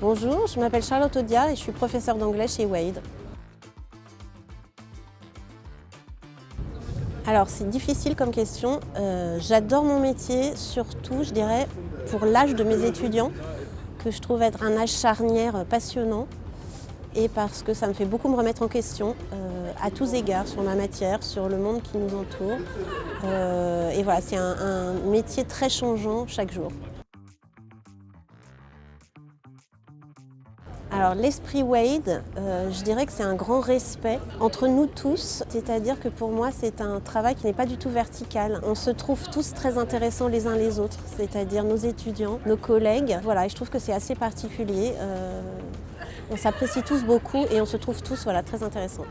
Bonjour, je m'appelle Charlotte Audia et je suis professeure d'anglais chez Wade. Alors c'est difficile comme question. J'adore mon métier, surtout je dirais pour l'âge de mes étudiants, que je trouve être un âge charnière passionnant et parce que ça me fait beaucoup me remettre en question à tous égards sur ma matière, sur le monde qui nous entoure. Et voilà, c'est un métier très changeant chaque jour. Alors l'esprit Wade, je dirais que c'est un grand respect entre nous tous, c'est-à-dire que pour moi c'est un travail qui n'est pas du tout vertical. On se trouve tous très intéressants les uns les autres, c'est-à-dire nos étudiants, nos collègues. Voilà, et je trouve que c'est assez particulier. On s'apprécie tous beaucoup et on se trouve tous très intéressants.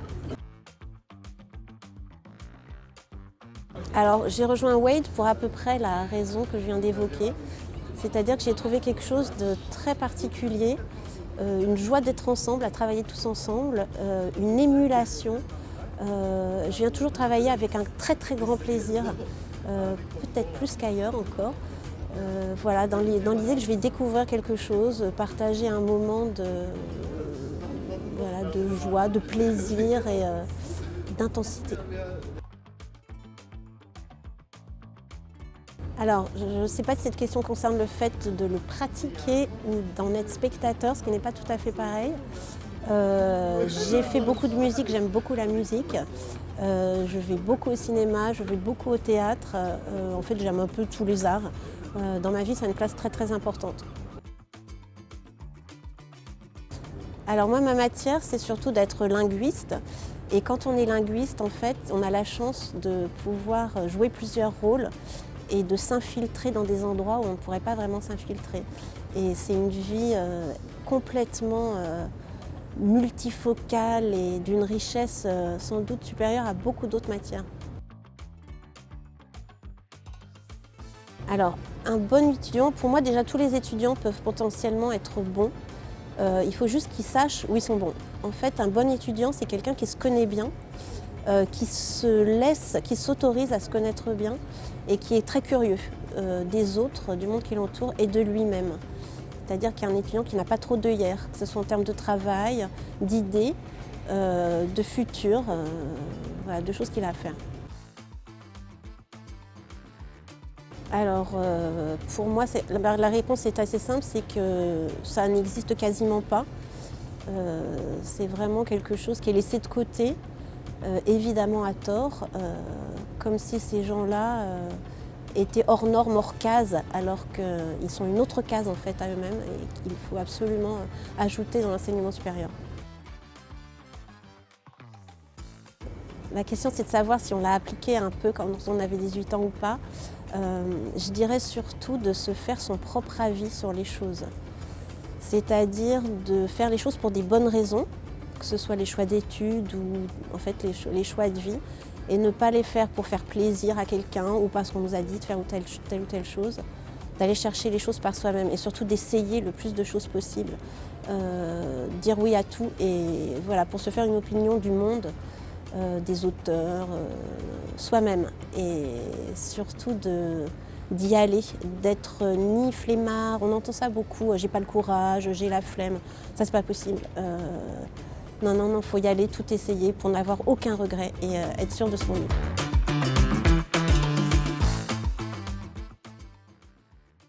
Alors j'ai rejoint Wade pour à peu près la raison que je viens d'évoquer, c'est-à-dire que j'ai trouvé quelque chose de très particulier. Une joie d'être ensemble, à travailler tous ensemble, une émulation. Je viens toujours travailler avec un très très grand plaisir, peut-être plus qu'ailleurs encore. Voilà, dans l'idée que je vais découvrir quelque chose, partager un moment de joie, de plaisir et d'intensité. Alors, je ne sais pas si cette question concerne le fait de le pratiquer ou d'en être spectateur, ce qui n'est pas tout à fait pareil. J'ai fait beaucoup de musique, j'aime beaucoup la musique. Je vais beaucoup au cinéma, je vais beaucoup au théâtre. En fait, j'aime un peu tous les arts. Dans ma vie, ça a une place très très importante. Alors moi, ma matière, c'est surtout d'être linguiste. Et quand on est linguiste, en fait, on a la chance de pouvoir jouer plusieurs rôles et de s'infiltrer dans des endroits où on ne pourrait pas vraiment s'infiltrer. Et c'est une vie complètement multifocale et d'une richesse sans doute supérieure à beaucoup d'autres matières. Alors, un bon étudiant, pour moi déjà tous les étudiants peuvent potentiellement être bons. Il faut juste qu'ils sachent où ils sont bons. En fait, un bon étudiant, c'est quelqu'un qui se connaît bien, qui s'autorise à se connaître bien et qui est très curieux des autres, du monde qui l'entoure et de lui-même. C'est-à-dire qu'il y a un étudiant qui n'a pas trop d'œillères, que ce soit en termes de travail, d'idées, de futur, de choses qu'il a à faire. Alors, pour moi, la réponse est assez simple, c'est que ça n'existe quasiment pas. C'est vraiment quelque chose qui est laissé de côté, évidemment à tort, comme si ces gens-là étaient hors normes, hors case, alors qu'ils sont une autre case en fait à eux-mêmes et qu'il faut absolument ajouter dans l'enseignement supérieur. La question c'est de savoir si on l'a appliqué un peu quand on avait 18 ans ou pas. Je dirais surtout de se faire son propre avis sur les choses. C'est-à-dire de faire les choses pour des bonnes raisons, que ce soit les choix d'études ou en fait les choix de vie, et ne pas les faire pour faire plaisir à quelqu'un ou parce qu'on nous a dit de faire telle ou telle chose, d'aller chercher les choses par soi-même et surtout d'essayer le plus de choses possible, dire oui à tout et voilà, pour se faire une opinion du monde, des auteurs, soi-même et surtout d'y aller, d'être ni flemmard, on entend ça beaucoup, j'ai pas le courage, j'ai la flemme, ça c'est pas possible. Non, faut y aller, tout essayer pour n'avoir aucun regret et être sûr de son niveau.